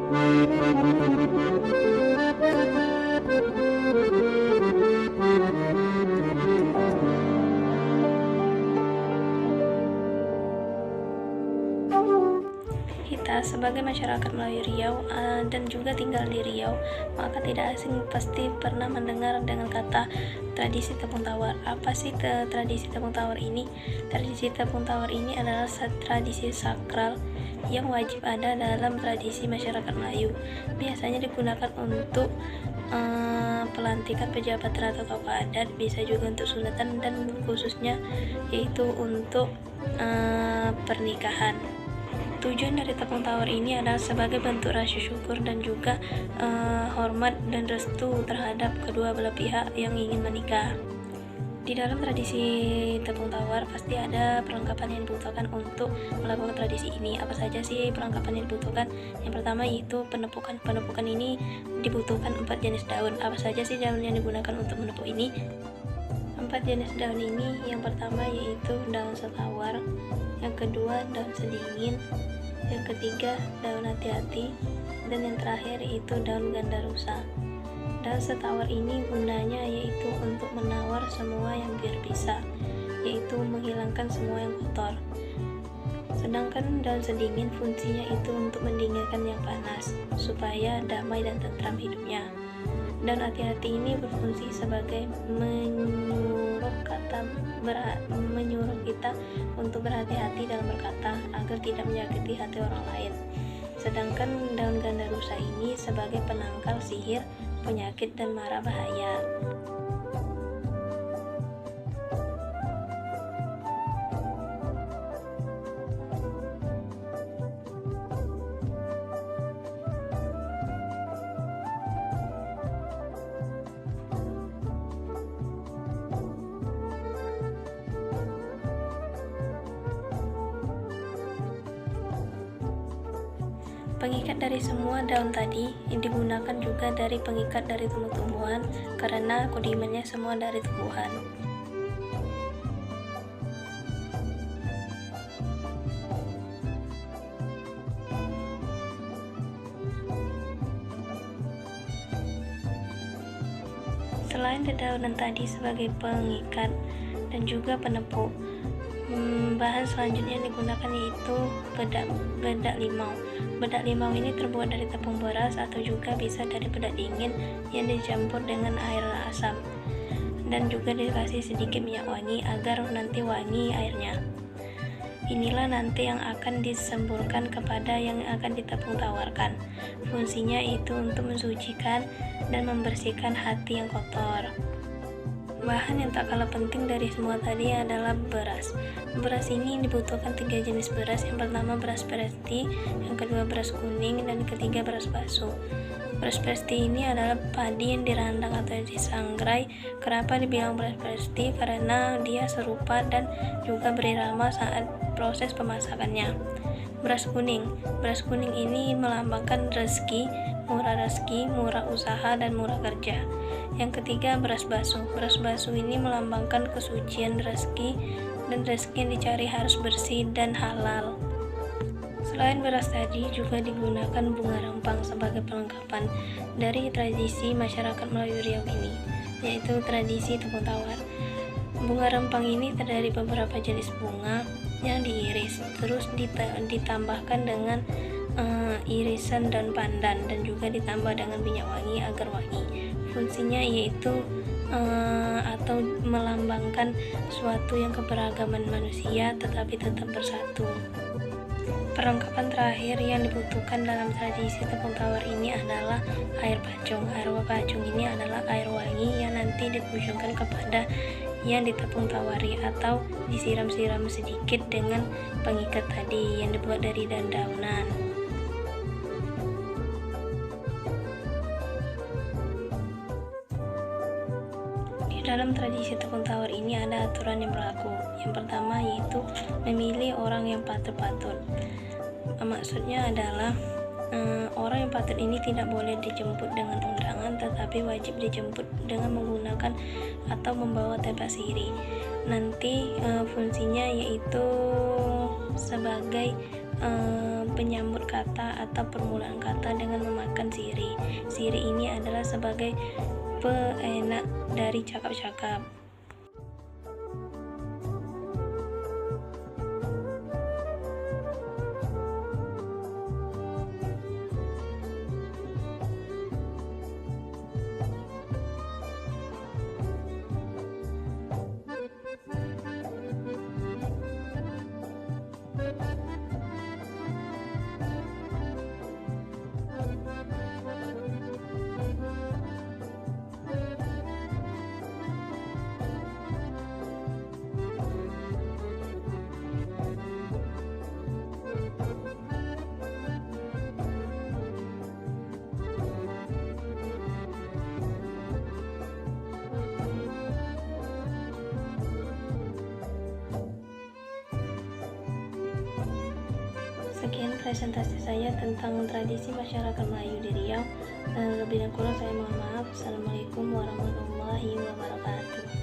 Kita sebagai masyarakat Melayu Riau dan juga tinggal di Riau, maka tidak asing pasti pernah mendengar dengan kata tradisi tepung tawar. Apa sih tradisi tepung tawar ini? Tradisi tepung tawar ini adalah tradisi sakral yang wajib ada dalam tradisi masyarakat Melayu. Biasanya digunakan untuk pelantikan pejabat atau tokoh adat, bisa juga untuk sunatan, dan khususnya yaitu untuk pernikahan. Tujuan dari tepung tawar ini adalah sebagai bentuk rasa syukur dan juga hormat dan restu terhadap kedua belah pihak yang ingin menikah. Di dalam tradisi tepung tawar pasti ada perlengkapan yang dibutuhkan untuk melakukan tradisi ini. Apa saja sih perlengkapan yang dibutuhkan? Yang pertama yaitu penepukan. Penepukan ini dibutuhkan 4 jenis daun. Apa saja sih daun yang digunakan untuk menepuk ini? 4 jenis daun ini, yang pertama yaitu daun setawar, yang kedua daun sedingin, yang ketiga daun hati-hati, dan yang terakhir yaitu daun gandarusa. Daun setawar ini gunanya yaitu untuk menawar semua yang biar bisa, yaitu menghilangkan semua yang kotor. Sedangkan daun sedingin fungsinya itu untuk mendinginkan yang panas, supaya damai dan tentram hidupnya. Daun hati-hati ini berfungsi sebagai menyuruh kita untuk berhati-hati dalam berkata agar tidak menyakiti hati orang lain. Sedangkan daun gandarusa ini sebagai penangkal sihir, penyakit, dan mara bahaya. Pengikat dari semua daun tadi yang digunakan juga dari pengikat dari tumbuh-tumbuhan, karena kondimennya semua dari tumbuhan. Selain dedaunan tadi sebagai pengikat dan juga penepuk, bahan selanjutnya yang digunakan yaitu bedak limau. Bedak limau ini terbuat dari tepung beras atau juga bisa dari bedak dingin yang dicampur dengan air asam, dan juga dikasih sedikit minyak wangi agar nanti wangi airnya. Inilah nanti yang akan disemburkan kepada yang akan ditepung tawarkan. Fungsinya itu untuk mensucikan dan membersihkan hati yang kotor. Bahan yang tak kalah penting dari semua tadi adalah beras. Beras ini dibutuhkan 3 jenis beras. Yang pertama beras presti, yang kedua beras kuning, dan ketiga beras basuh. Beras presti ini adalah padi yang dirandang atau disangrai. Kenapa dibilang beras presti? Karena dia serupa dan juga berirama saat proses pemasakannya. Beras kuning ini melambangkan rezeki, murah usaha, dan murah kerja. Yang ketiga beras basuh ini melambangkan kesucian rezeki, dan rezeki yang dicari harus bersih dan halal. Selain beras tadi juga digunakan bunga rempang sebagai perlengkapan dari tradisi masyarakat Melayu Riau ini, yaitu tradisi tepung tawar. Bunga rempang ini terdiri dari beberapa jenis bunga yang diiris, terus ditambahkan dengan irisan daun pandan, dan juga ditambah dengan minyak wangi agar wangi. Fungsinya yaitu atau melambangkan suatu yang keberagaman manusia tetapi tetap bersatu. Perlengkapan terakhir yang dibutuhkan dalam tradisi tepung tawar ini adalah air pacung. Air pacung ini adalah air wangi yang nanti dikucurkan kepada yang ditepung tawari atau disiram-siram sedikit dengan pengikat tadi yang dibuat dari daun-daunan. Dalam tradisi tepung tawar ini ada aturan yang berlaku. Yang pertama yaitu memilih orang yang patut. Maksudnya adalah orang yang patut ini tidak boleh dijemput dengan undangan, tetapi wajib dijemput dengan menggunakan atau membawa tempat sihir. Nanti fungsinya yaitu sebagai penyambut kata atau permulaan kata dengan memakan siri. Siri ini adalah sebagai peenak dari cakap-cakap. Sekian presentasi saya tentang tradisi masyarakat Melayu di Riau. Lebih dan kurang saya mohon maaf. Assalamualaikum warahmatullahi wabarakatuh.